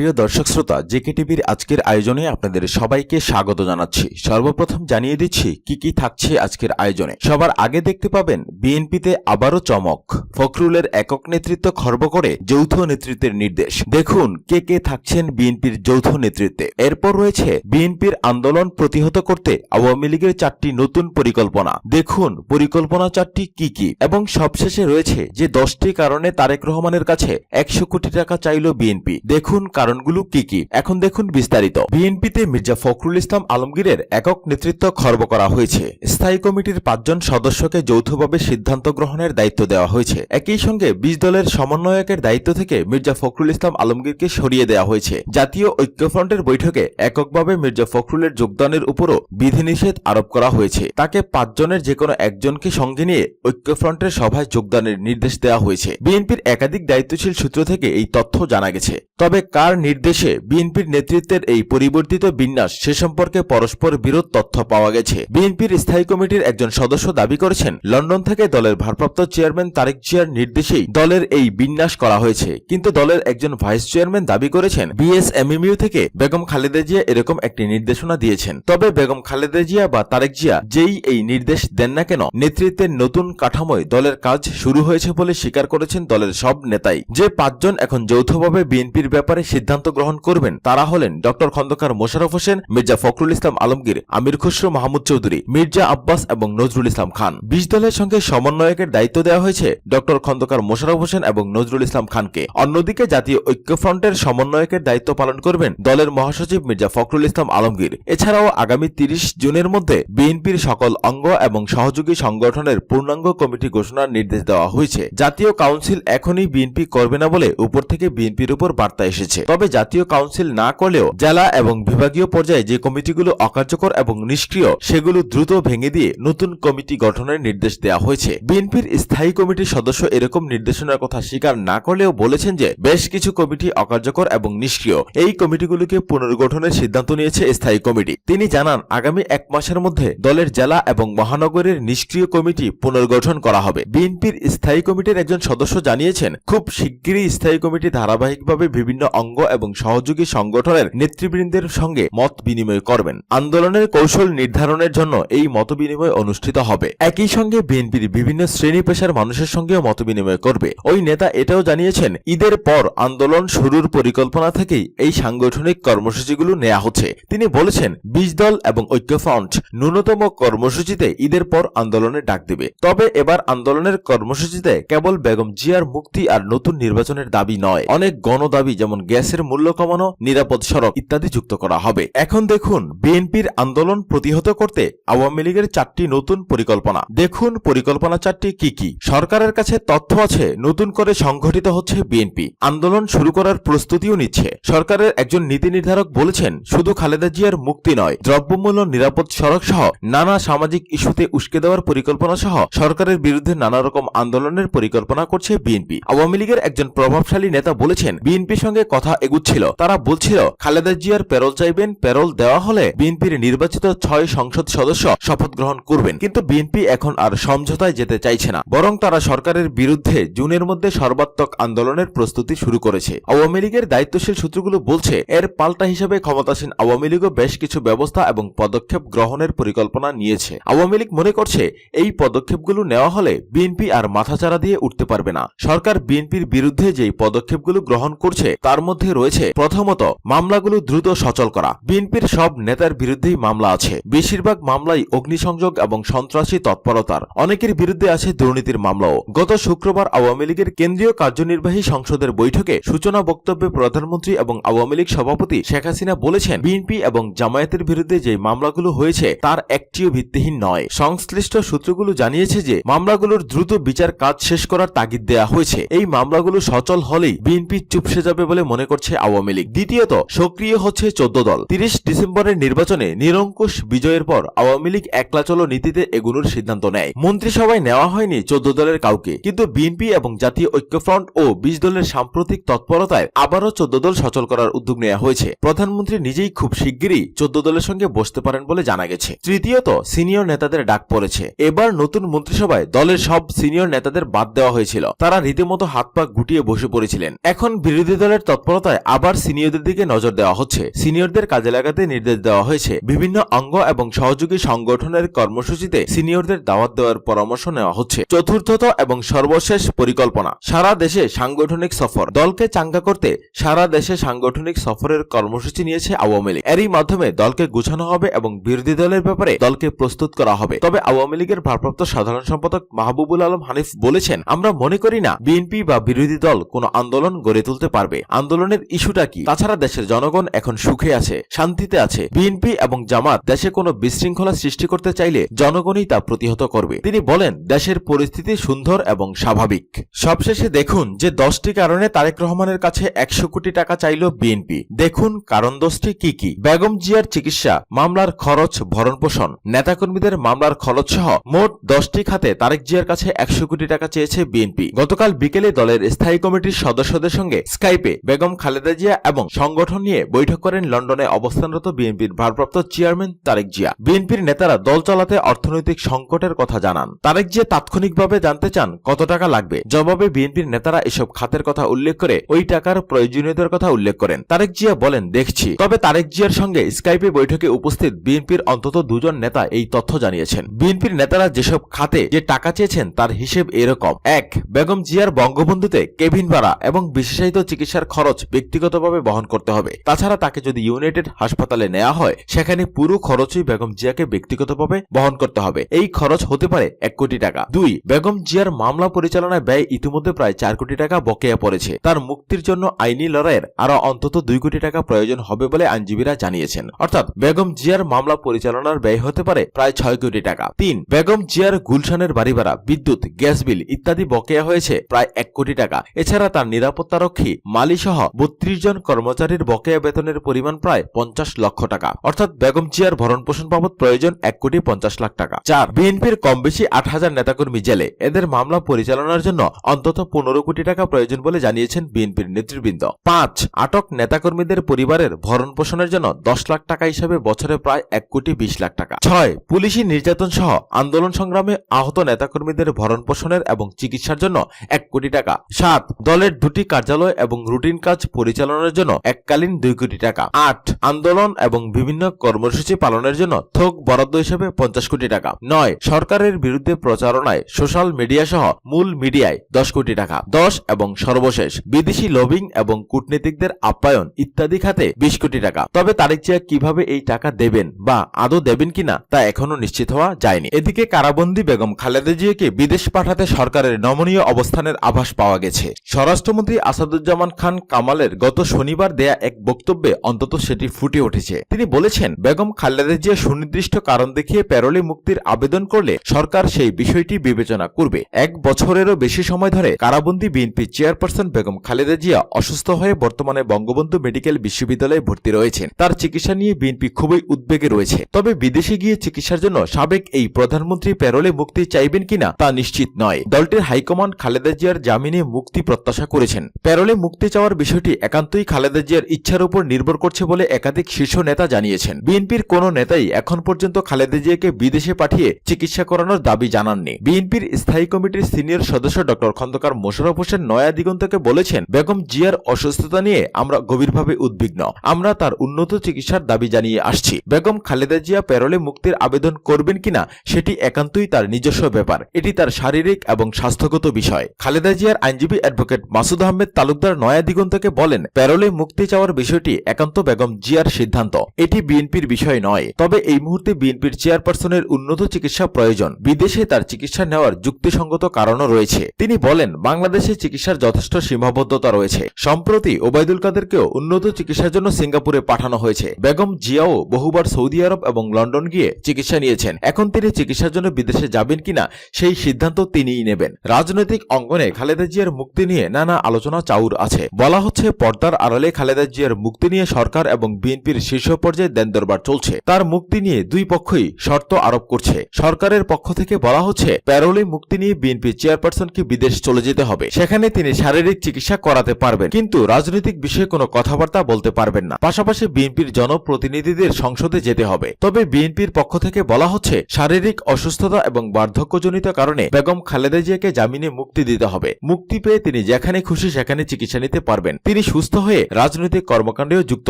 প্রিয় দর্শক শ্রোতা, জেকে টিভির আজকের আয়োজনে আপনাদের সবাইকে স্বাগত জানাচ্ছি। সর্বপ্রথম জানিয়ে দিচ্ছি কি কি থাকছে আজকের আয়োজনে। সবার আগে দেখতে পাবেন বিএনপিতে আবারও চমক, ফখরুলের একক নেতৃত্ব খর্ব করে যৌথ নেতৃত্বের নির্দেশ। দেখুন কে কে থাকছেন বিএনপির যৌথ নেতৃত্বে। এরপর রয়েছে বিএনপির আন্দোলন প্রতিহত করতে আওয়ামী লীগের 4টি নতুন পরিকল্পনা। দেখুন পরিকল্পনা 4টি কি কি, এবং সবশেষে রয়েছে যে 10টি কারণে তারেক রহমানের কাছে 100 কোটি টাকা চাইল বিএনপি। দেখুন কারণগুলো কি কি। এখন দেখুন বিস্তারিত। বিএনপিতে মির্জা ফখরুল ইসলাম আলমগীরের একক নেতৃত্ব খর্ব করা হয়েছে। স্থায়ী কমিটির 5 জন সদস্যকে যৌথভাবে সিদ্ধান্ত গ্রহণের দায়িত্ব দেওয়া হয়েছে। একই সঙ্গে 20 দলের সমন্বয়কের দায়িত্ব থেকে মির্জা ফখরুল ইসলাম আলমগীরকে সরিয়ে দেওয়া হয়েছে। জাতীয় ঐক্যফ্রন্টের বৈঠকে এককভাবে মির্জা ফখরুলের যোগদানের উপরও বিধিনিষেধ আরোপ করা হয়েছে। তাকে 5 জনের যে কোনো একজনকে সঙ্গে নিয়ে ঐক্যফ্রন্টের সভায় যোগদানের নির্দেশ দেওয়া হয়েছে। বিএনপির একাধিক দায়িত্বশীল সূত্র থেকে এই তথ্য জানা গেছে। তবে কার নির্দেশে বিএনপির নেতৃত্বের এই পরিবর্তিত বিন্যাস সে সম্পর্কে পরস্পর বিরোধ তথ্য পাওয়া গেছে। বিএনপির স্থায়ী কমিটির একজন সদস্য দাবি করেছেন, লন্ডন থেকে দলের ভারপ্রাপ্ত চেয়ারম্যান তারেক জিয়ার নির্দেশেই দলের এই বিন্যাস করা হয়েছে। কিন্তু দলের একজন ভাইস চেয়ারম্যান দাবি করেছেন বিএসএমএমইউ থেকে বেগম খালেদা জিয়া এরকম একটি নির্দেশনা দিয়েছেন। তবে বেগম খালেদা জিয়া বা তারেক জিয়া যেই এই নির্দেশ দেন না কেন, নেতৃত্বের নতুন কাঠামোয় দলের কাজ শুরু হয়েছে বলে স্বীকার করেছেন দলের সব নেতাই। যে 5 জন এখন যৌথভাবে বিএনপির ব্যাপারে সিদ্ধান্ত গ্রহণ করবেন তারা হলেন ডক্টর খন্দকার মোশাররফ হোসেন, মির্জা ফখরুল ইসলাম আলমগীর, আমির খসরু মাহমুদ চৌধুরী, মির্জা আব্বাস এবং নজরুল ইসলাম খান। 20 দলের সঙ্গে সমন্বয়কের দায়িত্ব দেওয়া হয়েছে ডক্টর খন্দকার মোশাররফ হোসেন এবং নজরুল ইসলাম খানকে। অন্যদিকে জাতীয় ঐক্যফ্রন্টের সমন্বয়কের দায়িত্ব পালন করবেন দলের মহাসচিব মির্জা ফখরুল ইসলাম আলমগীর। এছাড়াও আগামী 30 জুনের মধ্যে বিএনপির সকল অঙ্গ এবং সহযোগী সংগঠনের পূর্ণাঙ্গ কমিটি ঘোষণার নির্দেশ দেওয়া হয়েছে। জাতীয় কাউন্সিল এখনই বিএনপি করবে না বলে উপর থেকে বিএনপির উপর বার্তা এসেছে। তবে জাতীয় কাউন্সিল না করলেও জেলা এবং বিভাগীয় পর্যায়ে যে কমিটিগুলো অকার্যকর এবং নিষ্ক্রিয় সেগুলো দ্রুত ভেঙে দিয়ে নতুন কমিটি গঠনের নির্দেশ দেওয়া হয়েছে। বিএনপির স্থায়ী কমিটির সদস্য এরকম নির্দেশনার কথা স্বীকার না করলেও বলেছেন যে বেশ কিছু কমিটি অকার্যকর এবং নিষ্ক্রিয়। এই কমিটিগুলোকে পুনর্গঠনের সিদ্ধান্ত নিয়েছে স্থায়ী কমিটি। তিনি জানান, আগামী 1 মাসের মধ্যে দলের জেলা এবং মহানগরের নিষ্ক্রিয় কমিটি পুনর্গঠন করা হবে। বিএনপির স্থায়ী কমিটির একজন সদস্য জানিয়েছেন, খুব শিগগিরই স্থায়ী কমিটি ধারাবাহিকভাবে বিভিন্ন অঙ্গ এবং সহযোগী সংগঠনের নেতৃবৃন্দের সঙ্গে মত বিনিময় করবেন। আন্দোলনের কৌশল নির্ধারণের জন্য এই মত বিনিময় অনুষ্ঠিত হবে। একই সঙ্গে বিএনপির বিভিন্ন শ্রেণী পেশার মানুষের সঙ্গেও মত বিনিময় করবে। ওই নেতা এটাও জানিয়েছেন, ঈদের পর আন্দোলন শুরুর পরিকল্পনা থেকেই এই সাংগঠনিক কর্মসূচিগুলো নেওয়া হচ্ছে। তিনি বলেছেন, 20 দল এবং ঐক্যফ্রন্ট ন্যূনতম কর্মসূচিতে ঈদের পর আন্দোলনের ডাক দেবে। তবে এবার আন্দোলনের কর্মসূচিতে কেবল বেগম জিয়ার মুক্তি আর নতুন নির্বাচনের দাবি নয়, অনেক গণদাবি যেমন গ্যাসের মূল্য কমানো, নিরাপদ সড়ক ইত্যাদি যুক্ত করা হবে। এখন দেখুন বিএনপির আন্দোলন প্রতিহত করতে আওয়ামী লীগের 4টি নতুন পরিকল্পনা। দেখুন পরিকল্পনা 4টি কি কি। সরকারের কাছে তথ্য আছে, নতুন করে সংগঠিত হচ্ছে বিএনপি, আন্দোলন শুরু করার প্রস্তুতিও নিচ্ছে। সরকারের একজন নীতি নির্ধারক বলেছেন, শুধু খালেদা জিয়ার মুক্তি নয়, দ্রব্যমূল্য, নিরাপদ সড়ক সহ নানা সামাজিক ইস্যুতে উস্কে দেওয়ার পরিকল্পনা সহ সরকারের বিরুদ্ধে নানা রকম আন্দোলনের পরিকল্পনা করছে বিএনপি। আওয়ামী লীগের একজন প্রভাবশালী নেতা বলেছেন, বিএনপির সঙ্গে কথা এগুচ্ছিল। তারা বলছিল খালেদা জিয়ার প্যারোল চাইবেন, প্যারোল দেওয়া হলে বিএনপির নির্বাচিত 6 সংসদ সদস্য শপথ গ্রহণ করবেন। কিন্তু বিএনপি এখন আর সমঝোতায় যেতে চাইছে না, বরং তারা সরকারের বিরুদ্ধে জুনের মধ্যে সর্বাত্মক আন্দোলনের প্রস্তুতি শুরু করেছে। আওয়ামী লীগের দায়িত্বশীল সূত্রগুলো বলছে, এর পাল্টা হিসেবে ক্ষমতাসীন আওয়ামী লীগও বেশ কিছু ব্যবস্থা এবং পদক্ষেপ গ্রহণের পরিকল্পনা নিয়েছে। আওয়ামী লীগ মনে করছে এই পদক্ষেপগুলো নেওয়া হলে বিএনপি আর মাথাচাড়া দিয়ে উঠতে পারবে না। সরকার বিএনপির বিরুদ্ধে যেই পদক্ষেপগুলো গ্রহণ করছে তার মধ্যে রয়েছে, প্রথমত মামলাগুলো দ্রুত সচল করা। বিএনপির সব নেতার বিরুদ্ধেই মামলা আছে। বেশিরভাগ মামলাই অগ্নিসংযোগ এবং সন্ত্রাসী তৎপরতার। অনেকের বিরুদ্ধে আছে দুর্নীতির মামলাও। গত শুক্রবার আওয়ামী লীগের কেন্দ্রীয় কার্যনির্বাহী সংসদের বৈঠকে সূচনা বক্তব্যে প্রধানমন্ত্রী এবং আওয়ামী লীগ সভাপতি শেখ হাসিনা বলেছেন, বিএনপি এবং জামায়াতের বিরুদ্ধে যে মামলাগুলো হয়েছে তার একটিও ভিত্তিহীন নয়। সংশ্লিষ্ট সূত্রগুলো জানিয়েছে যে মামলাগুলোর দ্রুত বিচার কাজ শেষ করার তাগিদ দেয়া হয়েছে। এই মামলাগুলো সচল হলেই বিএনপি চুপসে যাবে বলে মনে করছে আওয়ামী লীগ। দ্বিতীয়ত, সক্রিয় হচ্ছে 14 দল। 30 ডিসেম্বরের নির্বাচনে নিরঙ্কুশ বিজয়ের পর আওয়ামী লীগ একলা চলো নীতিতে এগুলোর সিদ্ধান্ত নেয়। মন্ত্রিসভায় নেওয়া হয়নি 14 দলের কাউকে, কিন্তু বিএনপি এবং জাতীয় ঐক্যফ্রন্ট ও 20 দলের সাম্প্রতিক তৎপরতায় আবারও 14 দল সচল করার উদ্যোগ নেওয়া হয়েছে। প্রধানমন্ত্রী নিজেই খুব শিগগিরই 14 দলের সঙ্গে বসতে পারেন বলে জানা গেছে। তৃতীয়ত, সিনিয়র নেতাদের ডাক পড়েছে। এবার নতুন মন্ত্রিসভায় দলের সব সিনিয়র নেতাদের বাদ দেওয়া হয়েছিল। তারা রীতিমতো হাত পা গুটিয়ে বসে পড়েছিলেন। এখন বিরোধী দলের তৎপরতায় ব্যবস্থায় আবার সিনিয়রদের দিকে নজর দেওয়া হচ্ছে। সিনিয়রদের কাজে লাগাতে নির্দেশ দেওয়া হয়েছে। বিভিন্ন অঙ্গ এবং সহযোগী সংগঠনের কর্মসূচিতে সিনিয়রদের দাওয়াত দেওয়ার পরামর্শ নেওয়া হচ্ছে। চতুর্থত এবং সর্বশেষ পরিকল্পনা, সারা দেশে সাংগঠনিক সফর। দলকে চাঙ্গা করতে সারা দেশে সাংগঠনিক সফরের কর্মসূচি নিয়েছে আওয়ামী লীগ। এরই মাধ্যমে দলকে গুছানো হবে এবং বিরোধী দলের ব্যাপারে দলকে প্রস্তুত করা হবে। তবে আওয়ামী লীগের ভারপ্রাপ্ত সাধারণ সম্পাদক মাহবুবুল আলম হানিফ বলেছেন, আমরা মনে করি না বিএনপি বা বিরোধী দল কোনো আন্দোলন গড়ে তুলতে পারবে। আন্দোলনের ইস্যুটা কি? তাছাড়া দেশের জনগণ এখন সুখে আছে, শান্তিতে আছে। বিএনপি এবং জামাত দেশে কোনো বিশৃঙ্খলা সৃষ্টি করতে চাইলে জনগণই তা প্রতিহত করবে। তিনি বলেন, দেশের পরিস্থিতি সুন্দর এবং স্বাভাবিক। সবশেষে দেখুন যে 10টি কারণে তারেক রহমানের কাছে 100 কোটি টাকা চাইল বিএনপি। দেখুন কারণ 10টি কি কি। বেগম জিয়ার চিকিৎসা, মামলার খরচ, ভরণপোষণ, নেতাকর্মীদের মামলার খরচ সহ মোট 10টি খাতে তারেক জিয়ার কাছে 100 কোটি টাকা চেয়েছে বিএনপি। গতকাল বিকেলে দলের স্থায়ী কমিটির সদস্যদের সঙ্গে স্কাইপে বেগম খালেদা জিয়া এবং সংগঠন নিয়ে বৈঠক করেন লন্ডনে অবস্থানরত বিএনপির ভারপ্রাপ্ত চেয়ারম্যান তারেক জিয়া। বিএনপির নেতারা দল চালাতে অর্থনৈতিক সংকটের কথা জানান। তারেক জিয়া তাৎক্ষণিকভাবে জানতে চান কত টাকা লাগবে। জবাবে বিএনপির নেতারা এসব খাতের কথা উল্লেখ করে ওই টাকার প্রয়োজনীয়তার কথা উল্লেখ করেন। তারেক জিয়া বলেন, দেখছি। তবে তারেক জিয়ার সঙ্গে স্কাইপে বৈঠকে উপস্থিত বিএনপির অন্তত 2 জন নেতা এই তথ্য জানিয়েছেন। বিএনপির নেতারা যেসব খাতে যে টাকা চেয়েছেন তার হিসেব এরকম: 1. বেগম জিয়ার বঙ্গবন্ধুতে কেবিন ভাড়া এবং বিশেষায়িত চিকিৎসার খরচ ব্যক্তিগতভাবে বহন করতে হবে। তাছাড়া তাকে যদি ইউনাইটেড হাসপাতালে নেওয়া হয় সেখানে পুরো খরচই বেগম জিয়াকে ব্যক্তিগতভাবে বহন করতে হবে। এই খরচ হতে পারে 1 কোটি টাকা। 2. বেগম জিয়ার মামলা পরিচালনায় ব্যয় ইতিমধ্যে প্রায় 4 কোটি টাকা বকেয়া পড়েছে। তার মুক্তির জন্য আইনি লড়াইয়ের আরো অন্তত 2 কোটি টাকা প্রয়োজন হবে বলে আইনজীবীরা জানিয়েছেন। অর্থাৎ বেগম জিয়ার মামলা পরিচালনার ব্যয় হতে পারে প্রায় 6 কোটি টাকা। 3. বেগম জিয়ার গুলশানের বাড়ি ভাড়া, বিদ্যুৎ, গ্যাস বিল ইত্যাদি বকেয়া হয়েছে প্রায় 1 কোটি টাকা। এছাড়া তার নিরাপত্তারক্ষী, মালি সহ 32 জন কর্মচারীর বকেয়া বেতনের পরিমাণ প্রায় 50 লক্ষ টাকা। অর্থাৎ বেগম জিয়ার ভরণপোষণ বাবদ প্রয়োজন 1 কোটি 50 লাখ টাকা। 4. বিএনপির কম বেশি 8,000 নেতাকর্মী জেলে। এদের মামলা পরিচালনার জন্য অন্তত 15 কোটি টাকা প্রয়োজন বলে জানিয়েছেন বিএনপির নেতৃবৃন্দ। 5. আটক নেতাকর্মীদের পরিবারের ভরণপোষণের জন্য 10 লাখ টাকা হিসাবে বছরে প্রায় 1 কোটি 20 লাখ টাকা। 6. পুলিশি নির্যাতন সহ আন্দোলন সংগ্রামে আহত নেতাকর্মীদের ভরণপোষণের এবং চিকিৎসার জন্য 1 কোটি টাকা। 7. দলের 2টি কার্যালয় এবং রুটিন কাজ পরিচালনার জন্য এককালীন 2 কোটি টাকা। 8. আন্দোলন এবং বিভিন্ন কর্মসূচি পালনের জন্য থোক বরাদ্দ হিসেবে 50 কোটি টাকা। 9. সরকারের বিরুদ্ধে প্রচারণায় সোশ্যাল মিডিয়া সহ মূল মিডিয়ায় 10 কোটি টাকা। 10 এবং সর্বশেষ বিদেশি লবিং এবং কূটনীতিকদের আপ্যায়ন ইত্যাদি খাতে 20 কোটি টাকা। তবে তারেক জিয়া কিভাবে এই টাকা দেবেন বা আদৌ দেবেন কিনা তা এখনো নিশ্চিত হওয়া যায়নি। এদিকে কারাবন্দী বেগম খালেদা জিয়াকে বিদেশ পাঠাতে সরকারের নমনীয় অবস্থানের আভাস পাওয়া গেছে। স্বরাষ্ট্রমন্ত্রী আসাদুজ্জামান খান কামালের গত শনিবার দেয়া এক বক্তব্যে অন্তত সেটি ফুটে উঠেছে। তিনি বলেছেন, বেগম খালেদা জিয়া সুনির্দিষ্ট কারণ দেখিয়ে প্যারোলে মুক্তির আবেদন করলে সরকার সেই বিষয়টি বিবেচনা করবে। 1 বছরেরও বেশি সময় ধরে কারাবন্দী বিএনপি চেয়ারপারসন বেগম খালেদা জিয়া অসুস্থ হয়ে বর্তমানে বঙ্গবন্ধু মেডিকেল বিশ্ববিদ্যালয়ে ভর্তি রয়েছেন। তার চিকিৎসা নিয়ে বিএনপি খুবই উদ্বেগে রয়েছে। তবে বিদেশে গিয়ে চিকিৎসার জন্য সাবেক এই প্রধানমন্ত্রী প্যারোলে মুক্তি চাইবেন কিনা তা নিশ্চিত নয়। দলটির হাইকমান্ড খালেদা জিয়ার জামিনে মুক্তি প্রত্যাশা করেছেন। প্যারোলে মুক্তি চাওয়ার বিষয়টি একান্তই খালেদা জিয়ার ইচ্ছার উপর নির্ভর করছে বলে একাধিক শীর্ষ নেতা জানিয়েছেন। বিএনপির কোন নেতাই এখন পর্যন্ত খালেদা জিয়াকে বিদেশে পাঠিয়ে চিকিৎসা করানোর দাবি জানাননি। বিএনপির স্থায়ী কমিটির সিনিয়র সদস্য ড খন্দকার মোশাররফ হোসেন নয়া দিগন্তকে বলেছেন, বেগম জিয়ার অসুস্থতা নিয়ে আমরা গভীরভাবে উদ্বিগ্ন। আমরা তার উন্নত চিকিৎসার দাবি জানিয়ে আসছি। বেগম খালেদা জিয়া প্যারোলে মুক্তির আবেদন করবেন কিনা সেটি একান্তই তার নিজস্ব ব্যাপার। এটি তার শারীরিক এবং স্বাস্থ্যগত বিষয়। খালেদা জিয়ার আইনজীবী অ্যাডভোকেট মাসুদ আহমেদ তালুকদার নয়া দিগন্তকে বলেন, প্যারোলে মুক্তি চাওয়ার বিষয়টি একান্ত বেগম জিয়ার সিদ্ধান্ত, এটি বিএনপির বিষয় নয়। তবে এই মুহূর্তে বিএনপির চেয়ারপারসনের উন্নত চিকিৎসা প্রয়োজন। বিদেশে তার চিকিৎসা নেওয়ার যুক্তিসঙ্গত কারণও রয়েছে। তিনি বলেন, বাংলাদেশে চিকিৎসার যথেষ্ট সীমাবদ্ধতা রয়েছে। সম্প্রতি ওবায়দুল কাদেরকেও উন্নত চিকিৎসার জন্য সিঙ্গাপুরে পাঠানো হয়েছে। বেগম জিয়াও বহুবার সৌদি আরব এবং লন্ডন গিয়ে চিকিৎসা নিয়েছেন। এখন তিনি চিকিৎসার জন্য বিদেশে যাবেন কিনা সেই সিদ্ধান্ত তিনিই নেবেন। রাজনৈতিক অঙ্গনে খালেদা জিয়ার মুক্তি নিয়ে নানা আলোচনা চাউর আছে। বলা হচ্ছে, পর্দার আড়ালে খালেদা জিয়ার মুক্তি নিয়ে সরকার এবং বিএনপির শীর্ষ পর্যায়ে দেন দরবার চলছে। তার মুক্তি নিয়ে দুই পক্ষই শর্ত আরোপ করছে। সরকারের পক্ষ থেকে বলা হচ্ছে, প্যারোলে মুক্তি নিয়ে বিএনপি চেয়ারপারসনকে বিদেশ চলে যেতে হবে। সেখানে তিনি শারীরিক চিকিৎসা করাতে পারবেন, কিন্তু রাজনৈতিক বিষয়ে কোনো কথাবার্তা বলতে পারবেন না। পাশাপাশি বিএনপির জনপ্রতিনিধিদের সংসদে যেতে হবে। তবে বিএনপির পক্ষ থেকে বলা হচ্ছে, শারীরিক অসুস্থতা এবং বার্ধক্যজনিত কারণে বেগম খালেদা জিয়াকে জামিনে মুক্তি দিতে হবে। মুক্তি পেয়ে তিনি যেখানে খুশি সেখানে চিকিৎসা নিতে পারবেন। তিনি তিনি সুস্থ হয়ে রাজনৈতিক কর্মকাণ্ডেও যুক্ত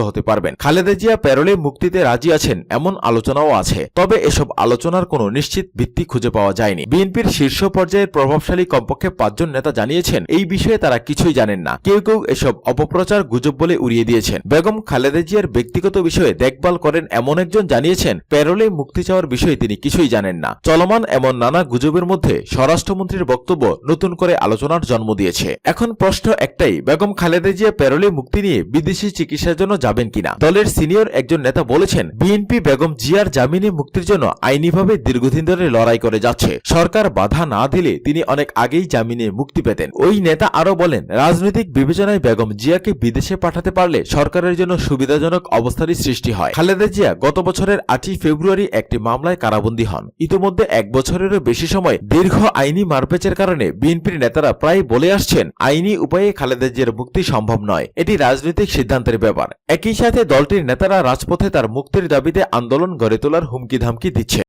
হতে পারবেন। খালেদা জিয়া প্যারোলে মুক্তিতে রাজি আছেন এমন আলোচনাও আছে, তবে এসব আলোচনার কোনো নিশ্চিত ভিত্তি খুঁজে পাওয়া যায়নি। বিএনপির শীর্ষ পর্যায়ের প্রভাবশালী কমপক্ষে 5 জন নেতা জানিয়েছেন এই বিষয়ে তারা কিছুই জানেন না। কেউ কেউ এসব অপপ্রচার গুজব বলে উড়িয়ে দিয়েছেন। বেগম খালেদা জিয়ার ব্যক্তিগত বিষয়ে দেখভাল করেন এমন একজন জানিয়েছেন প্যারোলে মুক্তি চাওয়ার বিষয়ে তিনি কিছুই জানেন না। চলমান এমন নানা গুজবের মধ্যে স্বরাষ্ট্রমন্ত্রীর বক্তব্য নতুন করে আলোচনার জন্ম দিয়েছে। এখন প্রশ্ন একটাই, বেগম খালেদা জিয়া প্যারোলে মুক্তি নিয়ে বিদেশি চিকিৎসার জন্য যাবেন কিনা। দলের সিনিয়র একজন নেতা বলেছেন বিএনপি বেগম জিয়ার জামিনে মুক্তির জন্য আইনিভাবে দীর্ঘদিন ধরে লড়াই করে যাচ্ছে। সরকার বাধা না দিলে তিনি অনেক আগেই জামিনে মুক্তি পেতেন। ওই নেতা আরো বলেন রাজনৈতিক বিবেচনায় বেগম জিয়াকে বিদেশে পাঠাতে পারলে সরকারের জন্য সুবিধাজনক অবস্থারই সৃষ্টি হয়। খালেদা জিয়া গত বছরের 8 ফেব্রুয়ারি একটি মামলায় কারাবন্দী হন। ইতিমধ্যে 1 বছরেরও বেশি সময় দীর্ঘ আইনি মারপ্যাচের কারণে বিএনপির নেতারা প্রায় বলে আসছেন আইনি উপায়ে খালেদা জিয়ার মুক্তি সম্ভব নয়, এটি রাজনৈতিক সিদ্ধান্তের ব্যাপার। একই সাথে দলটির নেতারা রাজপথে তার মুক্তির দাবিতে আন্দোলন গড়ে তোলার হুমকি ধামকি দিচ্ছে।